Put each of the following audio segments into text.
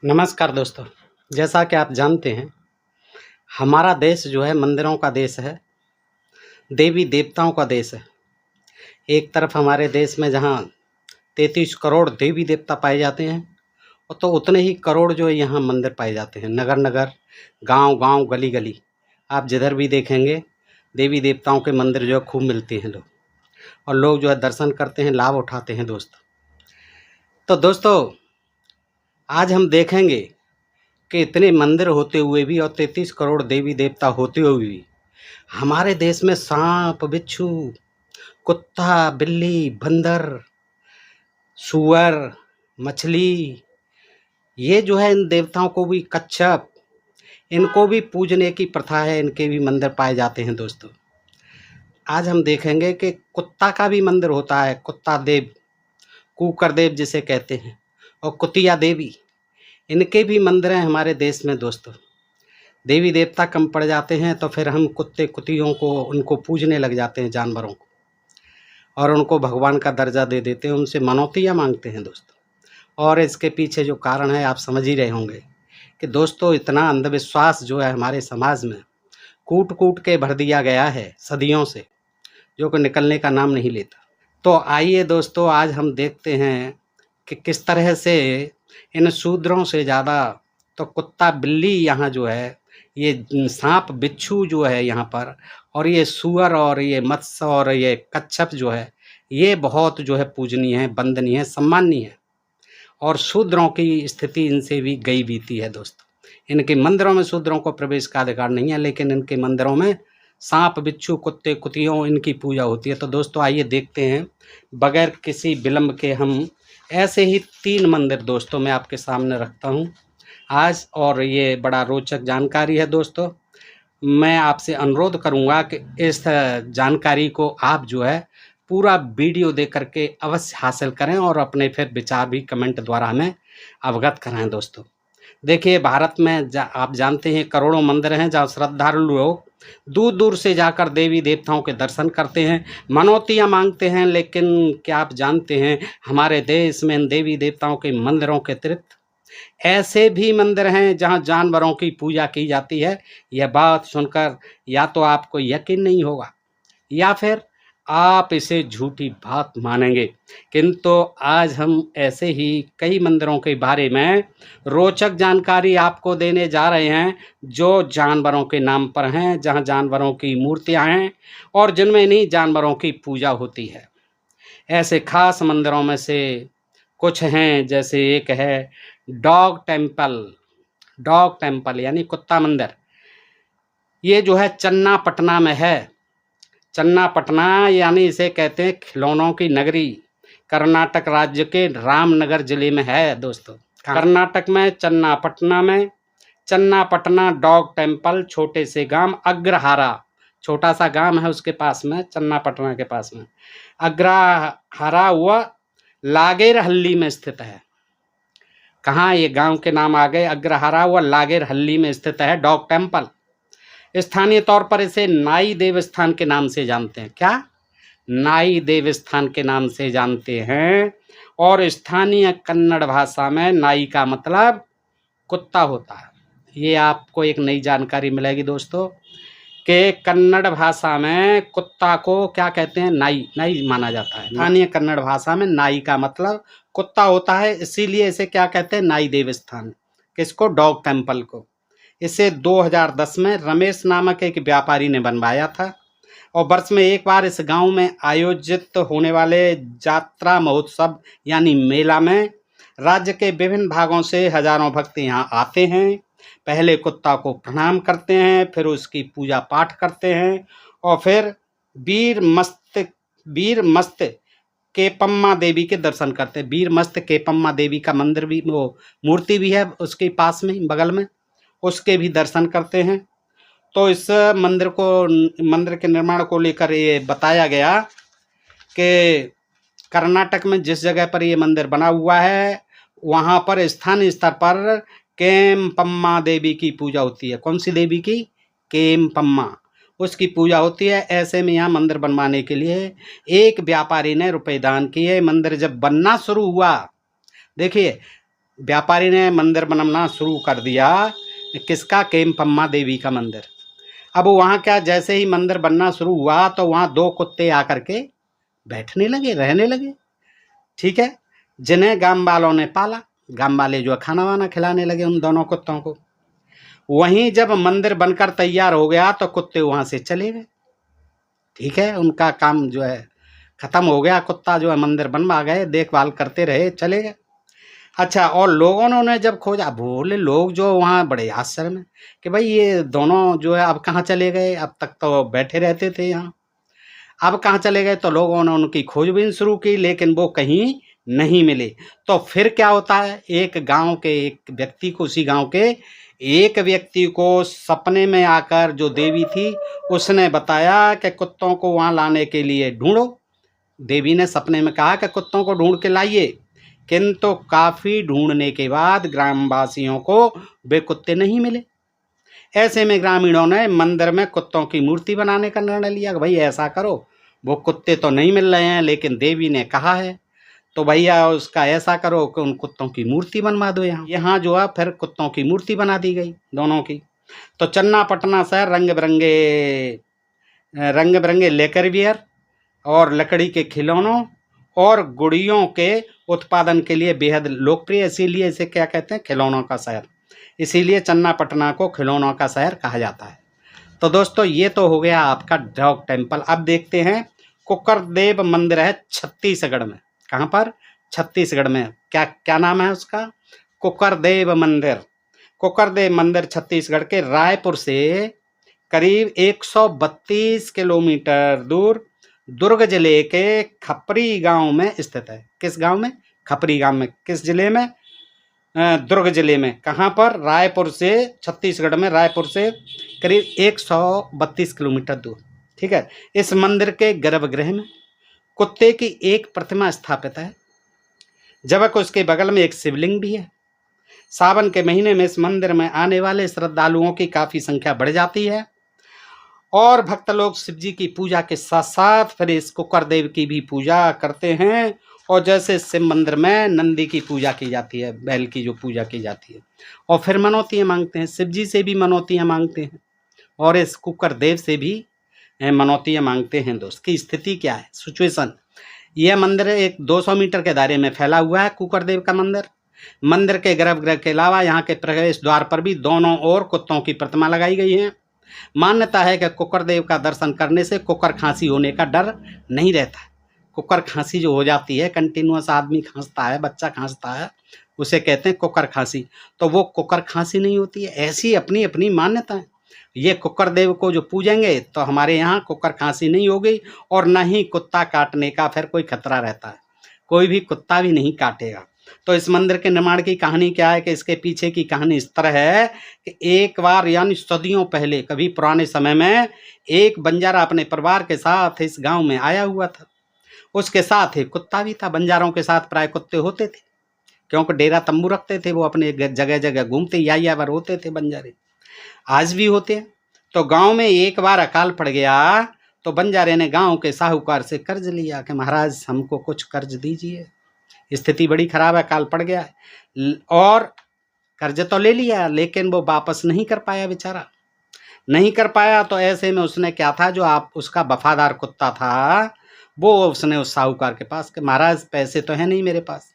नमस्कार दोस्तों। जैसा कि आप जानते हैं, हमारा देश जो है मंदिरों का देश है, देवी देवताओं का देश है। एक तरफ हमारे देश में जहाँ 33 करोड़ देवी देवता पाए जाते हैं, और तो उतने ही करोड़ जो है यहाँ मंदिर पाए जाते हैं। नगर नगर, गांव गांव, गली गली, आप जिधर भी देखेंगे देवी देवताओं के मंदिर जो है खूब मिलते हैं लोग, और लोग जो है दर्शन करते हैं, लाभ उठाते हैं दोस्तों। तो दोस्तों, आज हम देखेंगे कि इतने मंदिर होते हुए भी और 33 करोड़ देवी देवता होते हुए भी हमारे देश में सांप, बिच्छू, कुत्ता, बिल्ली, बंदर, सूअर, मछली, ये जो है इन देवताओं को भी, कच्छप, इनको भी पूजने की प्रथा है, इनके भी मंदिर पाए जाते हैं दोस्तों। आज हम देखेंगे कि कुत्ता का भी मंदिर होता है, कुत्ता देव, कुकर देव जिसे कहते हैं, और कुतिया देवी, इनके भी मंदिर हैं हमारे देश में दोस्तों। देवी देवता कम पड़ जाते हैं तो फिर हम कुत्ते कुतियों को, उनको पूजने लग जाते हैं, जानवरों को, और उनको भगवान का दर्जा दे देते हैं, उनसे मनौतियाँ मांगते हैं दोस्तों। और इसके पीछे जो कारण है आप समझ ही रहे होंगे कि दोस्तों इतना अंधविश्वास जो है हमारे समाज में कूट कूट के भर दिया गया है सदियों से, जो कि निकलने का नाम नहीं लेता। तो आइए दोस्तों, आज हम देखते हैं कि किस तरह से इन शूद्रों से ज़्यादा तो कुत्ता बिल्ली यहाँ जो है, ये सांप बिच्छू जो है यहाँ पर, और ये सूअर और ये मत्स्य और ये कच्छप जो है, ये बहुत जो है पूजनीय है, वंदनीय है, सम्माननीय है। और शूद्रों की स्थिति इनसे भी गई बीती है दोस्तों। इनके मंदिरों में शूद्रों को प्रवेश का अधिकार नहीं है, लेकिन इनके मंदिरों में सांप बिच्छू कुत्ते कुतियों इनकी पूजा होती है। तो दोस्तों आइए देखते हैं, बगैर किसी विलंब के हम ऐसे ही 3 मंदिर दोस्तों मैं आपके सामने रखता हूं आज, और ये बड़ा रोचक जानकारी है दोस्तों। मैं आपसे अनुरोध करूंगा कि इस जानकारी को आप जो है पूरा वीडियो देख करके अवश्य हासिल करें, और अपने फिर विचार भी कमेंट द्वारा हमें अवगत कराएं दोस्तों। देखिए, भारत में आप जानते हैं करोड़ों मंदिर हैं जहाँ श्रद्धालु लोग दूर दूर से जाकर देवी देवताओं के दर्शन करते हैं, मनौतियाँ मांगते हैं। लेकिन क्या आप जानते हैं, हमारे देश में इन देवी देवताओं के मंदिरों के अतिरिक्त ऐसे भी मंदिर हैं जहां जानवरों की पूजा की जाती है। यह बात सुनकर या तो आपको यकीन नहीं होगा, या फिर आप इसे झूठी बात मानेंगे, किंतु आज हम ऐसे ही कई मंदिरों के बारे में रोचक जानकारी आपको देने जा रहे हैं, जो जानवरों के नाम पर हैं, जहां जानवरों की मूर्तियां हैं और जिनमें इन्हीं जानवरों की पूजा होती है। ऐसे खास मंदिरों में से कुछ हैं, जैसे एक है डॉग टेम्पल यानी कुत्ता मंदिर। ये जो है चन्नापटना में है। चन्नापटना यानी इसे कहते हैं खिलौनों की नगरी, कर्नाटक राज्य के रामनगर जिले में है दोस्तों। कर्नाटक में चन्नापटना डॉग टेम्पल, छोटे से गांव अग्रहारा, छोटा सा गांव है उसके पास में, चन्नापटना के पास में अग्रहारा व लागेरहल्ली में स्थित है। कहाँ ये गांव के नाम आ गए, अग्रहारा व लागेरहल्ली में स्थित है डॉग टेम्पल। स्थानीय तौर पर इसे नाई देवस्थान के नाम से जानते हैं। क्या? नाई देवस्थान के नाम से जानते हैं। और स्थानीय कन्नड़ भाषा में नाई का मतलब कुत्ता होता है। ये आपको एक नई जानकारी मिलेगी दोस्तों, कि कन्नड़ भाषा में कुत्ता को क्या कहते हैं, नाई माना जाता है। स्थानीय कन्नड़ भाषा में नाई का मतलब कुत्ता होता है, इसीलिए इसे क्या कहते हैं, नाई देवस्थान। किसको? डॉग टेम्पल को। इसे 2010 में रमेश नामक एक व्यापारी ने बनवाया था, और वर्ष में एक बार इस गांव में आयोजित होने वाले जात्रा महोत्सव यानी मेला में राज्य के विभिन्न भागों से हजारों भक्त यहां आते हैं। पहले कुत्ता को प्रणाम करते हैं, फिर उसकी पूजा पाठ करते हैं, और फिर वीर मस्त केपम्मा देवी के दर्शन करते हैं। वीर मस्त केपम्मा देवी का मंदिर भी, वो मूर्ति भी है उसके पास में, बगल में, उसके भी दर्शन करते हैं। तो इस मंदिर के निर्माण को लेकर ये बताया गया कि कर्नाटक में जिस जगह पर ये मंदिर बना हुआ है, वहाँ पर स्थानीय स्तर पर केम्पम्मा देवी की पूजा होती है। कौन सी देवी की? केम्पम्मा, उसकी पूजा होती है। ऐसे में यहाँ मंदिर बनवाने के लिए एक व्यापारी ने रुपए दान किए। मंदिर जब बनना शुरू हुआ, देखिए व्यापारी ने मंदिर बनाना शुरू कर दिया। किसका? केम्पम्मा देवी का मंदिर। अब वहाँ क्या, जैसे ही मंदिर बनना शुरू हुआ तो वहाँ 2 कुत्ते आकर के बैठने लगे, रहने लगे। ठीक है, जिन्हें गांव वालों ने पाला। गांव वाले जो खाना वाना खिलाने लगे उन दोनों कुत्तों को। वहीं जब मंदिर बनकर तैयार हो गया तो कुत्ते वहाँ से चले गए। ठीक है, उनका काम जो है खत्म हो गया। कुत्ता जो है मंदिर बनवा गए, देखभाल करते रहे, चले गए। अच्छा, और लोगों ने उन्हें जब खोजा, बोले लोग जो वहाँ बड़े आश्चर्य में कि भाई ये दोनों जो है अब कहाँ चले गए, अब तक तो बैठे रहते थे यहाँ, अब कहाँ चले गए। तो लोगों ने उनकी खोजबीन शुरू की, लेकिन वो कहीं नहीं मिले। तो फिर क्या होता है, एक गांव के एक व्यक्ति को, उसी गांव के एक व्यक्ति को सपने में आकर जो देवी थी उसने बताया कि कुत्तों को वहाँ लाने के लिए ढूंढो। देवी ने सपने में कहा कि कुत्तों को ढूंढ के लाइए, किंतु काफ़ी ढूंढने के बाद ग्रामवासियों को वे कुत्ते नहीं मिले। ऐसे में ग्रामीणों ने मंदिर में कुत्तों की मूर्ति बनाने का निर्णय लिया कि भाई ऐसा करो, वो कुत्ते तो नहीं मिल रहे हैं लेकिन देवी ने कहा है, तो भैया उसका ऐसा करो कि उन कुत्तों की मूर्ति बनवा दो। यहाँ जो है फिर कुत्तों की मूर्ति बना दी गई दोनों की। तो चन्नापटना शहर रंग बिरंगे लेकर वियर और लकड़ी के खिलौनों और गुड़ियों के उत्पादन के लिए बेहद लोकप्रिय, इसीलिए इसे क्या कहते हैं, खिलौनों का शहर। इसीलिए चन्नापटना को खिलौनों का शहर कहा जाता है। तो दोस्तों ये तो हो गया आपका डॉग टेम्पल। अब देखते हैं कुकरदेव मंदिर है छत्तीसगढ़ में। कहाँ पर? छत्तीसगढ़ में। क्या नाम है उसका? कुकरदेव मंदिर। कुकरदेव मंदिर छत्तीसगढ़ के रायपुर से करीब 132 किलोमीटर दूर दुर्ग जिले के खपरी गांव में स्थित है। किस गांव में? खपरी गांव में। किस जिले में? दुर्ग जिले में। कहाँ पर? रायपुर से, छत्तीसगढ़ में रायपुर से करीब 132 किलोमीटर दूर। ठीक है, इस मंदिर के गर्भगृह में कुत्ते की एक प्रतिमा स्थापित है, जबकि उसके बगल में एक शिवलिंग भी है। सावन के महीने में इस मंदिर में आने वाले श्रद्धालुओं की काफ़ी संख्या बढ़ जाती है और भक्त लोग शिव जी की पूजा के साथ साथ फिर इस कुकरदेव की भी पूजा करते हैं। और जैसे शिव मंदिर में नंदी की पूजा की जाती है, बैल की जो पूजा की जाती है, और फिर मनौतियाँ मांगते हैं, शिव जी से भी मनौतियाँ मांगते हैं और इस कुकरदेव से भी मनौतियाँ मांगते हैं। दोस्त की स्थिति क्या है, सिचुएशन? यह मंदिर एक 200 मीटर के दायरे में फैला हुआ है। कुकरदेव का मंदिर। मंदिर के गर्भगृह के अलावा यहाँ के प्रवेश द्वार पर भी दोनों ओर कुत्तों की प्रतिमा लगाई गई है। मान्यता है कि कुकरदेव का दर्शन करने से कुकर खांसी होने का डर नहीं रहता है। कुकर खांसी जो हो जाती है, कंटिन्यूअस आदमी खांसता है, बच्चा खांसता है, उसे कहते हैं कुकर खांसी, तो वो कुकर खांसी नहीं होती है। ऐसी अपनी अपनी मान्यता है। ये कुकरदेव को जो पूजेंगे तो हमारे यहाँ कुकर खांसी नहीं होगी और न ही कुत्ता काटने का फिर कोई खतरा रहता है। कोई भी कुत्ता भी नहीं काटेगा। तो इस मंदिर के निर्माण की कहानी क्या है कि इसके पीछे की कहानी इस तरह है कि एक बार यानी सदियों पहले, कभी पुराने समय में, एक बंजारा अपने परिवार के साथ इस गांव में आया हुआ था। उसके साथ एक कुत्ता भी था। बंजारों के साथ प्राय कुत्ते होते थे, क्योंकि डेरा तंबू रखते थे, वो अपने जगह जगह घूमते यायावर होते थे बंजारे, आज भी होते हैं। तो गांव में एक बार अकाल पड़ गया तो बंजारे ने गांव के साहूकार से कर्ज लिया कि महाराज हमको कुछ कर्ज दीजिए, स्थिति बड़ी खराब है, अकाल पड़ गया है। और कर्ज तो ले लिया लेकिन वो वापस नहीं कर पाया, बेचारा नहीं कर पाया। तो ऐसे में उसने क्या था, जो आप उसका वफादार कुत्ता था, वो उसने उस साहूकार के पास कि महाराज पैसे तो है नहीं मेरे पास,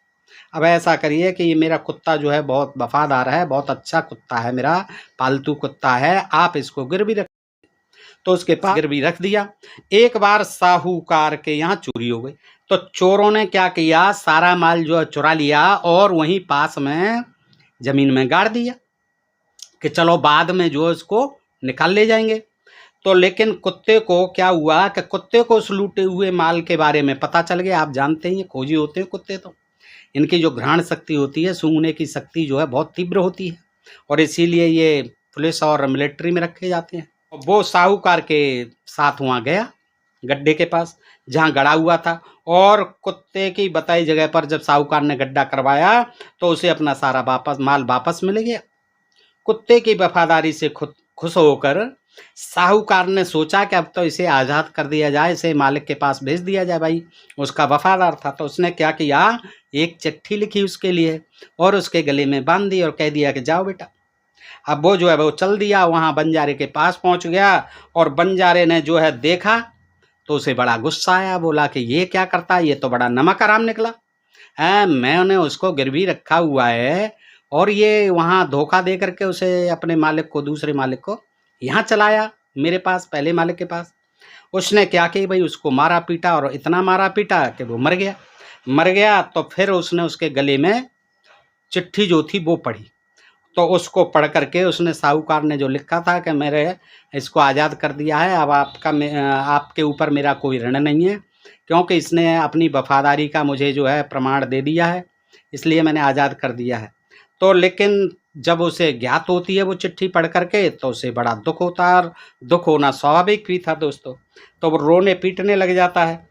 अब ऐसा करिए कि ये मेरा कुत्ता जो है बहुत वफादार है, बहुत अच्छा कुत्ता है, मेरा पालतू कुत्ता है, आप इसको गिरवी रख। तो उसके पास गिरवी रख दिया। एक बार साहूकार के यहाँ चोरी हो गई तो चोरों ने क्या किया, सारा माल जो है चुरा लिया और वहीं पास में जमीन में गाड़ दिया कि चलो बाद में जो इसको निकाल ले जाएंगे। तो लेकिन कुत्ते को क्या हुआ कि कुत्ते को उस लूटे हुए माल के बारे में पता चल गया। आप जानते हैं ये खोजी होते हैं कुत्ते, तो इनकी जो घ्राण शक्ति होती है, सूंघने की शक्ति जो है बहुत तीव्र होती है और इसीलिए ये पुलिस और मिलिट्री में रखे जाते हैं। वो साहूकार के साथ वहाँ गया गड्ढे के पास जहाँ गड़ा हुआ था और कुत्ते की बताई जगह पर जब साहूकार ने गड्ढा करवाया तो उसे अपना सारा माल वापस मिल गया। कुत्ते की वफादारी से खुश होकर साहूकार ने सोचा कि अब तो इसे आज़ाद कर दिया जाए, इसे मालिक के पास भेज दिया जाए, भाई उसका वफादार था। तो उसने क्या किया एक चिट्ठी लिखी उसके लिए और उसके गले में बांध दी और कह दिया कि जाओ बेटा। अब वो जो है वो चल दिया, वहाँ बंजारे के पास पहुँच गया और बंजारे ने जो है देखा तो उसे बड़ा गुस्सा आया। बोला कि ये क्या करता है, ये तो बड़ा नमक हराम निकला है, मैंने उसको गिरवी रखा हुआ है और ये वहाँ धोखा दे करके उसे अपने मालिक को, दूसरे मालिक को यहाँ चलाया मेरे पास, पहले मालिक के पास। उसने क्या कि भाई उसको मारा पीटा और इतना मारा पीटा कि वो मर गया। तो फिर उसने उसके गले में चिट्ठी जो थी वो पढ़ी, तो उसको पढ़ करके उसने, साहूकार ने जो लिखा था कि मेरे इसको आज़ाद कर दिया है, अब आपके ऊपर मेरा कोई ऋण नहीं है, क्योंकि इसने अपनी वफादारी का मुझे जो है प्रमाण दे दिया है, इसलिए मैंने आज़ाद कर दिया है। तो लेकिन जब उसे ज्ञात होती है वो चिट्ठी पढ़ करके तो उसे बड़ा दुख होता है, और दुख होना स्वाभाविक भी था दोस्तों। तो वो रोने पीटने लग जाता है।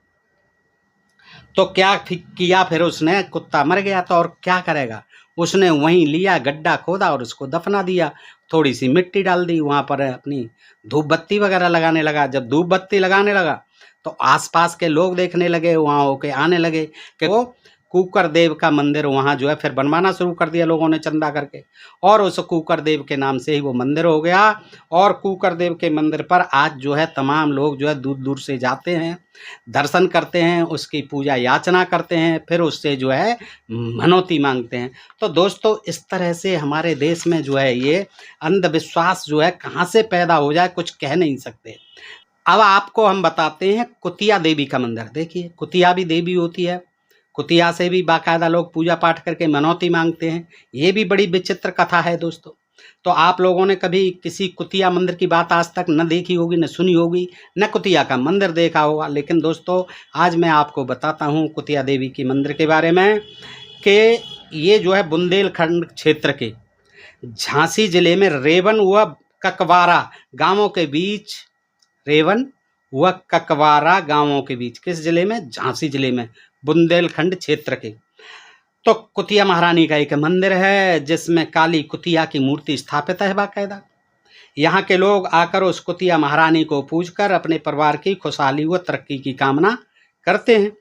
तो क्या किया फिर उसने, कुत्ता मर गया तो और क्या करेगा, उसने वहीं लिया गड्ढा खोदा और उसको दफना दिया, थोड़ी सी मिट्टी डाल दी, वहाँ पर अपनी धूप बत्ती वगैरह लगाने लगा। जब धूप बत्ती लगाने लगा तो आसपास के लोग देखने लगे, वहाँ होके आने लगे कि वो कुकर देव का मंदिर वहाँ जो है फिर बनवाना शुरू कर दिया लोगों ने चंदा करके, और उस कुकर देव के नाम से ही वो मंदिर हो गया। और कुकर देव के मंदिर पर आज जो है तमाम लोग जो है दूर दूर से जाते हैं, दर्शन करते हैं, उसकी पूजा याचना करते हैं, फिर उससे जो है मनौती मांगते हैं। तो दोस्तों इस तरह से हमारे देश में जो है ये अंधविश्वास जो है कहाँ से पैदा हो जाए कुछ कह नहीं सकते। अब आपको हम बताते हैं कुतिया देवी का मंदिर। देखिए कुतिया भी देवी होती है, कुतिया से भी बाकायदा लोग पूजा पाठ करके मनौती मांगते हैं। ये भी बड़ी विचित्र कथा है दोस्तों। तो आप लोगों ने कभी किसी कुतिया मंदिर की बात आज तक न देखी होगी, न सुनी होगी, न कुतिया का मंदिर देखा होगा। लेकिन दोस्तों आज मैं आपको बताता हूँ कुतिया देवी की मंदिर के बारे में कि ये जो है बुंदेलखंड क्षेत्र के झांसी जिले में रेवन व ककवारा गांवों के बीच, रेवन व ककवारा गांवों के बीच, किस जिले में, झांसी जिले में, बुंदेलखंड क्षेत्र के। तो कुतिया महारानी का एक मंदिर है जिसमें काली कुतिया की मूर्ति स्थापित है बाकायदा। यहाँ के लोग आकर उस कुतिया महारानी को पूजकर अपने परिवार की खुशहाली व तरक्की की कामना करते हैं।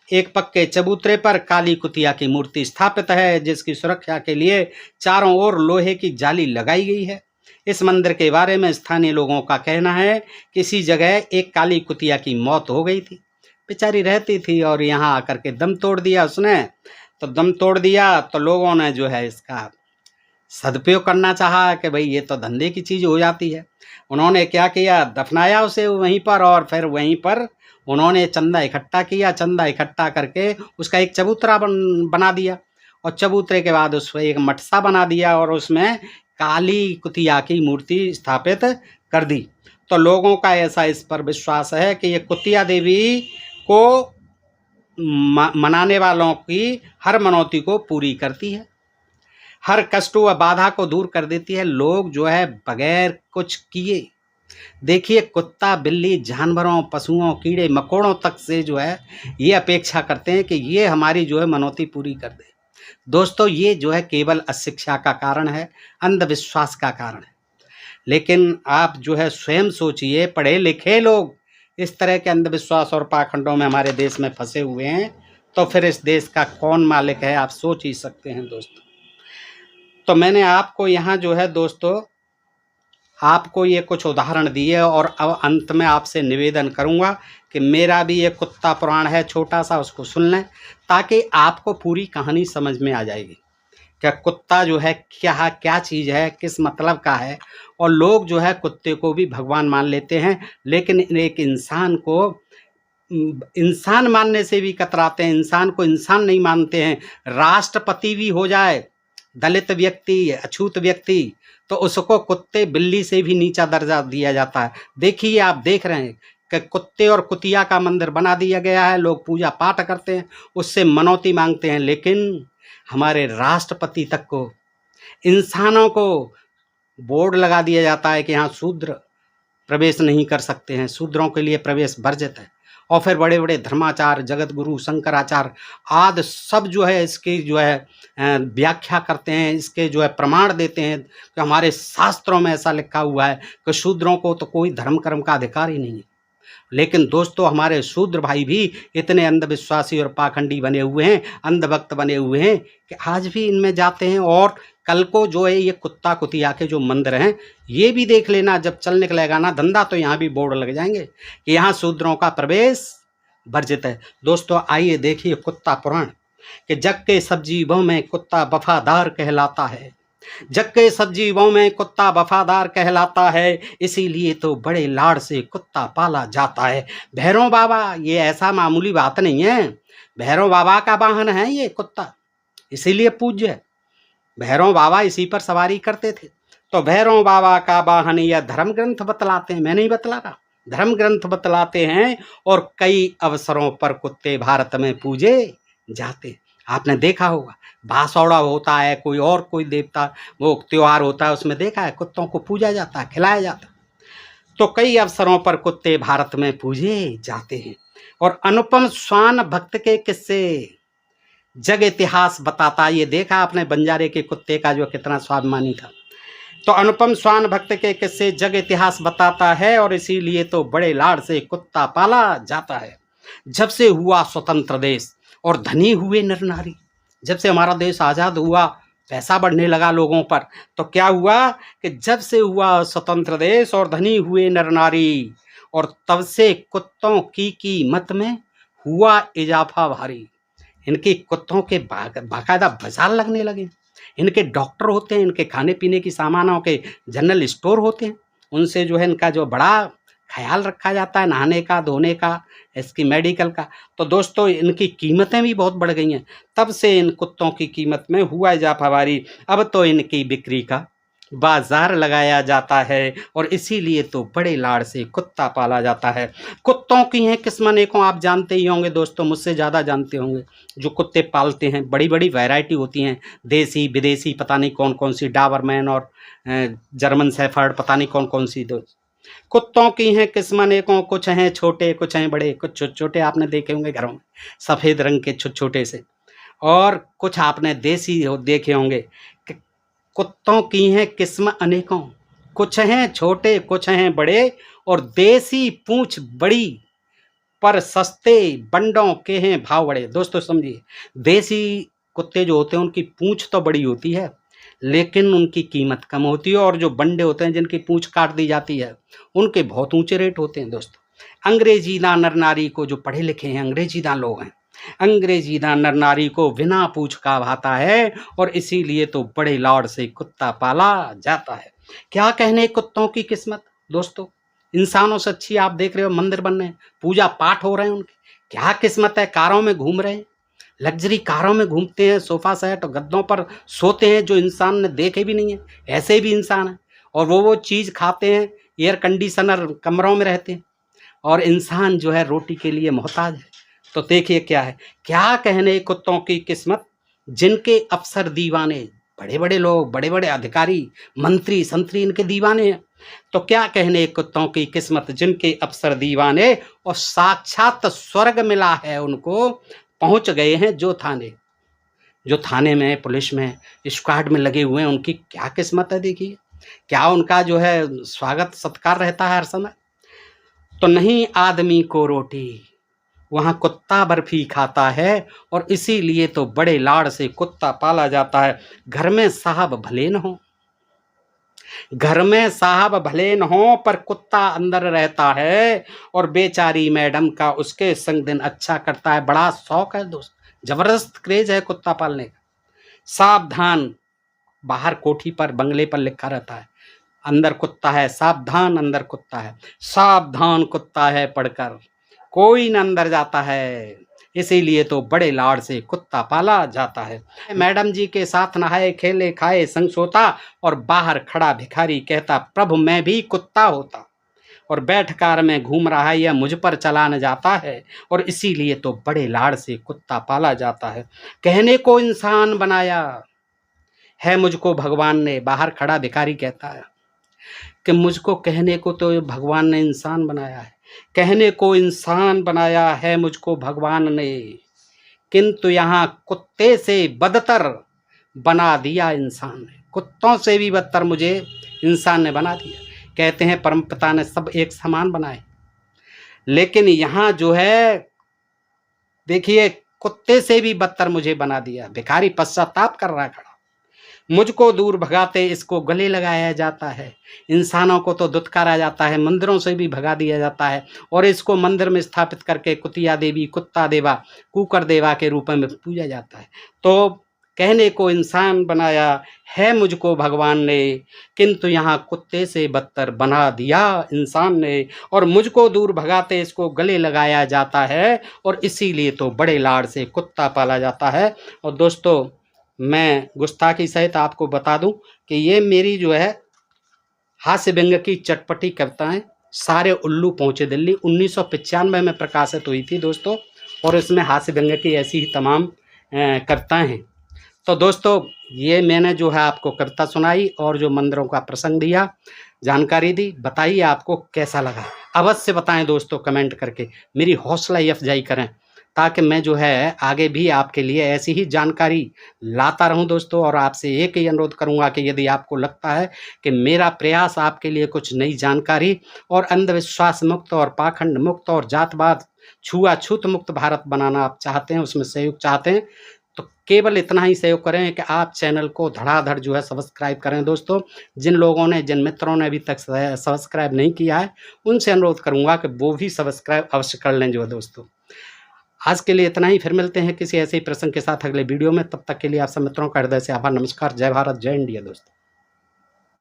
एक पक्के चबूतरे पर काली कुतिया की मूर्ति स्थापित है जिसकी सुरक्षा के लिए चारों ओर लोहे की जाली लगाई गई है। इस मंदिर के बारे में स्थानीय लोगों का कहना है कि किसी जगह एक काली कुतिया की मौत हो गई थी, बेचारी रहती थी और यहाँ आकर के दम तोड़ दिया उसने। तो दम तोड़ दिया तो लोगों ने जो है इसका सदुपयोग करना चाहा कि भाई ये तो धंधे की चीज़ हो जाती है। उन्होंने क्या किया, दफनाया उसे वहीं पर और फिर वहीं पर उन्होंने चंदा इकट्ठा किया। चंदा इकट्ठा करके उसका एक चबूतरा बना दिया और चबूतरे के बाद उस पर एक मटसा बना दिया और उसमें काली कुतिया की मूर्ति स्थापित कर दी। तो लोगों का ऐसा इस पर विश्वास है कि ये कुतिया देवी को मनाने वालों की हर मनौती को पूरी करती है, हर कष्ट व बाधा को दूर कर देती है। लोग जो है बगैर कुछ किए, देखिए कुत्ता बिल्ली जानवरों पशुओं कीड़े मकोड़ों तक से जो है ये अपेक्षा करते हैं कि ये हमारी जो है मनौती पूरी कर दे। दोस्तों ये जो है केवल अशिक्षा का कारण है, अंधविश्वास का कारण है। लेकिन आप जो है स्वयं सोचिए, पढ़े लिखे लोग इस तरह के अंधविश्वास और पाखंडों में हमारे देश में फंसे हुए हैं, तो फिर इस देश का कौन मालिक है, आप सोच ही सकते हैं दोस्तों। तो मैंने आपको यहाँ जो है दोस्तों आपको ये कुछ उदाहरण दिए और अब अंत में आपसे निवेदन करूँगा कि मेरा भी एक कुत्ता पुराण है छोटा सा, उसको सुन लें ताकि आपको पूरी कहानी समझ में आ जाएगी क्या कुत्ता जो है क्या चीज़ है, किस मतलब का है। और लोग जो है कुत्ते को भी भगवान मान लेते हैं, लेकिन एक इंसान को इंसान मानने से भी कतराते हैं, इंसान को इंसान नहीं मानते हैं। राष्ट्रपति भी हो जाए दलित व्यक्ति, अछूत व्यक्ति, तो उसको कुत्ते बिल्ली से भी नीचा दर्जा दिया जाता है। देखिए आप देख रहे हैं कि कुत्ते और कुतिया का मंदिर बना दिया गया है, लोग पूजा पाठ करते हैं, उससे मनौती मांगते हैं, लेकिन हमारे राष्ट्रपति तक को, इंसानों को बोर्ड लगा दिया जाता है कि यहाँ शूद्र प्रवेश नहीं कर सकते हैं, शूद्रों के लिए प्रवेश वर्जित है। और फिर बड़े बड़े धर्माचार्य, जगत गुरु, शंकराचार्य आदि सब जो है इसकी जो है व्याख्या करते हैं, इसके जो है प्रमाण देते हैं कि हमारे शास्त्रों में ऐसा लिखा हुआ है कि शूद्रों को तो कोई धर्म कर्म का अधिकार ही नहीं है। लेकिन दोस्तों हमारे शूद्र भाई भी इतने अंधविश्वासी और पाखंडी बने हुए हैं, अंधभक्त बने हुए हैं कि आज भी इनमें जाते हैं। और कल को जो है ये कुत्ता कुतिया के जो मंदिर हैं ये भी देख लेना, जब चल निकलेगा ना धंधा तो यहाँ भी बोर्ड लग जाएंगे कि यहाँ शूद्रों का प्रवेश वर्जित है। दोस्तों आइए देखिए कुत्ता पुराण कि जग के सब जीवों में कुत्ता वफादार कहलाता है, जग के सब जीवों में कुत्ता वफादार कहलाता है, इसीलिए तो बड़े लाड़ से कुत्ता पाला जाता है। भैरव बाबा ये ऐसा मामूली बात नहीं है, भैरव बाबा का वाहन है ये कुत्ता, इसीलिए पूज्य है। भैरव बाबा इसी पर सवारी करते थे। तो भैरव बाबा का वाहन यह धर्म ग्रंथ बतलाते हैं, मैं नहीं बतला रहा, धर्म ग्रंथ बतलाते हैं। और कई अवसरों पर कुत्ते भारत में पूजे जाते, आपने देखा होगा बासौड़ा होता है, कोई और कोई देवता वो त्योहार होता है, उसमें देखा है कुत्तों को पूजा जाता है, खिलाया जाता है। तो कई अवसरों पर कुत्ते भारत में पूजे जाते हैं। और अनुपम श्वान भक्त के किस्से जग इतिहास बताता, ये देखा आपने बंजारे के कुत्ते का जो कितना स्वाभिमानी था। तो अनुपम श्वान भक्त के किस्से जग इतिहास बताता है, और इसीलिए तो बड़े लाड़ से कुत्ता पाला जाता है। जब से हुआ स्वतंत्र देश और धनी हुए नर नारी, जब से हमारा देश आज़ाद हुआ, पैसा बढ़ने लगा लोगों पर, तो क्या हुआ कि जब से हुआ स्वतंत्र देश और धनी हुए नर नारी, और तब से कुत्तों की कीमत में हुआ इजाफा भारी। इनके कुत्तों के बाकायदा बाजार लगने लगे, इनके डॉक्टर होते हैं, इनके खाने पीने की सामानों के जनरल स्टोर होते हैं, उनसे जो है इनका जो बड़ा ख्याल रखा जाता है, नहाने का, धोने का, इसकी मेडिकल का। तो दोस्तों इनकी कीमतें भी बहुत बढ़ गई हैं, तब से इन कुत्तों की कीमत में हुआ इजाफा भारी। अब तो इनकी बिक्री का बाजार लगाया जाता है, और इसीलिए तो बड़े लाड़ से कुत्ता पाला जाता है। कुत्तों की हैं किस्म अनेकों, आप जानते ही होंगे दोस्तों, मुझसे ज़्यादा जानते होंगे जो कुत्ते पालते हैं। बड़ी बड़ी वैरायटी होती हैं, देसी विदेशी पता नहीं कौन कौन सी, डाबरमैन और जर्मन शेफर्ड, पता नहीं कौन कौन सी। कुत्तों की हैं किस्म अनेकों, कुछ हैं छोटे कुछ हैं बड़े, कुछ छोटे छोटे आपने देखे होंगे घरों में सफ़ेद रंग के छोटे छोटे से, और कुछ आपने देसी देखे होंगे। कुत्तों की हैं किस्म अनेकों, कुछ हैं छोटे कुछ हैं बड़े, और देसी पूंछ बड़ी पर सस्ते बंडों के हैं भाव बड़े। दोस्तों समझिए, देसी कुत्ते जो होते हैं उनकी पूंछ तो बड़ी होती है लेकिन उनकी कीमत कम होती है, और जो बंडे होते हैं जिनकी पूंछ काट दी जाती है उनके बहुत ऊंचे रेट होते हैं। दोस्तों अंग्रेजीदा नर नारी को, जो पढ़े लिखे हैं अंग्रेजीदा लोग हैं, अंग्रेजीदा नर नारी को बिना पूंछ का भाता है, और इसीलिए तो बड़े लाड़ से कुत्ता पाला जाता है। क्या कहने कुत्तों की किस्मत दोस्तों, इंसानों से अच्छी। आप देख रहे हो मंदिर बन रहे हैं, पूजा पाठ हो रहे हैं उनके, क्या किस्मत है, कारों में घूम रहे हैं, लग्जरी कारों में घूमते हैं, सोफा सेट और गद्दों पर सोते हैं जो इंसान ने देखे भी नहीं है, ऐसे भी इंसान है। और वो चीज़ खाते हैं, एयर कंडीशनर कमरों में रहते हैं, और इंसान जो है रोटी के लिए मोहताज है। तो देखिए क्या है, क्या कहने कुत्तों की किस्मत, जिनके अफसर दीवाने, बड़े बड़े लोग, बड़े बड़े अधिकारी, मंत्री संतरी इनके दीवाने हैं। तो क्या कहने कुत्तों की किस्मत, जिनके अफसर दीवाने, और साक्षात स्वर्ग मिला है उनको, पहुंच गए हैं जो थाने में, पुलिस में, स्क्वाड में लगे हुए हैं, उनकी क्या किस्मत है। देखिए क्या उनका जो है स्वागत सत्कार रहता है हर समय। तो नहीं आदमी को रोटी, वहाँ कुत्ता बर्फी खाता है, और इसीलिए तो बड़े लाड़ से कुत्ता पाला जाता है। घर में साहब भले न हो, घर में साहब भले न हो, पर कुत्ता अंदर रहता है, और बेचारी मैडम का उसके संग दिन अच्छा करता है। बड़ा शौक है दोस्त, जबरदस्त क्रेज है कुत्ता पालने का। सावधान, बाहर कोठी पर बंगले पर लिखा रहता है, अंदर कुत्ता है, सावधान अंदर कुत्ता है, सावधान कुत्ता है पढ़कर कोई न अंदर जाता है। इसीलिए तो बड़े लाड़ से कुत्ता पाला जाता है। मैडम जी के साथ नहाए खेले खाए संग सोता, और बाहर खड़ा भिखारी कहता प्रभु मैं भी कुत्ता होता, और बैठ कार में घूम रहा है यह मुझ पर चला न जाता है, और इसीलिए तो बड़े लाड़ से कुत्ता पाला जाता है। कहने को इंसान बनाया है मुझको भगवान ने, बाहर खड़ा भिखारी कहता है कि मुझको कहने को तो भगवान ने इंसान बनाया है, कहने को इंसान बनाया है मुझको भगवान ने, किंतु यहाँ कुत्ते से बदतर बना दिया इंसान ने, कुत्तों से भी बदतर मुझे इंसान ने बना दिया। कहते हैं परमपिता ने सब एक समान बनाए, लेकिन यहाँ जो है देखिए कुत्ते से भी बदतर मुझे बना दिया। भिखारी पश्चाताप कर रहा खड़ा, मुझको दूर भगाते इसको गले लगाया जाता है। इंसानों को तो दुत्कारा जाता है, मंदिरों से भी भगा दिया जाता है और इसको मंदिर में स्थापित करके कुतिया देवी, कुत्ता देवा, कुकर देवा के रूप में पूजा जाता है। तो कहने को इंसान बनाया है मुझको भगवान ने, किंतु यहाँ कुत्ते से बदतर बना दिया इंसान ने और मुझको दूर भगाते इसको गले लगाया जाता है और इसीलिए तो बड़े लाड से कुत्ता पाला जाता है। और दोस्तों मैं गुस्ताखी सहित आपको बता दूं कि ये मेरी जो है हास्य व्यंग की चटपटी कविताएं सारे उल्लू पहुंचे दिल्ली 1995 में प्रकाशित हुई थी दोस्तों, और इसमें हास्य व्यंग की ऐसी ही तमाम कविताएं हैं। तो दोस्तों ये मैंने जो है आपको कविता सुनाई और जो मंदिरों का प्रसंग दिया, जानकारी दी, बताइए आपको कैसा लगा। अवश्य बताएं दोस्तों कमेंट करके, मेरी हौसला अफजाई करें ताकि मैं जो है आगे भी आपके लिए ऐसी ही जानकारी लाता रहूं दोस्तों। और आपसे एक ही अनुरोध करूंगा कि यदि आपको लगता है कि मेरा प्रयास आपके लिए कुछ नई जानकारी और अंधविश्वास मुक्त और पाखंड मुक्त और जातवाद छुआछूत मुक्त भारत बनाना आप चाहते हैं, उसमें सहयोग चाहते हैं, तो केवल इतना ही सहयोग करें कि आप चैनल को धड़ाधड़ जो है सब्सक्राइब करें दोस्तों। जिन लोगों ने, जिन मित्रों ने अभी तक सब्सक्राइब नहीं किया है, उनसे अनुरोध करूंगा कि वो भी सब्सक्राइब अवश्य कर लें जो है दोस्तों। आज के लिए इतना ही, फिर मिलते हैं किसी ऐसे ही प्रसंग के साथ अगले वीडियो में। तब तक के लिए आप सब मित्रों का हृदय से आभार, नमस्कार, जय भारत, जय इंडिया दोस्तों।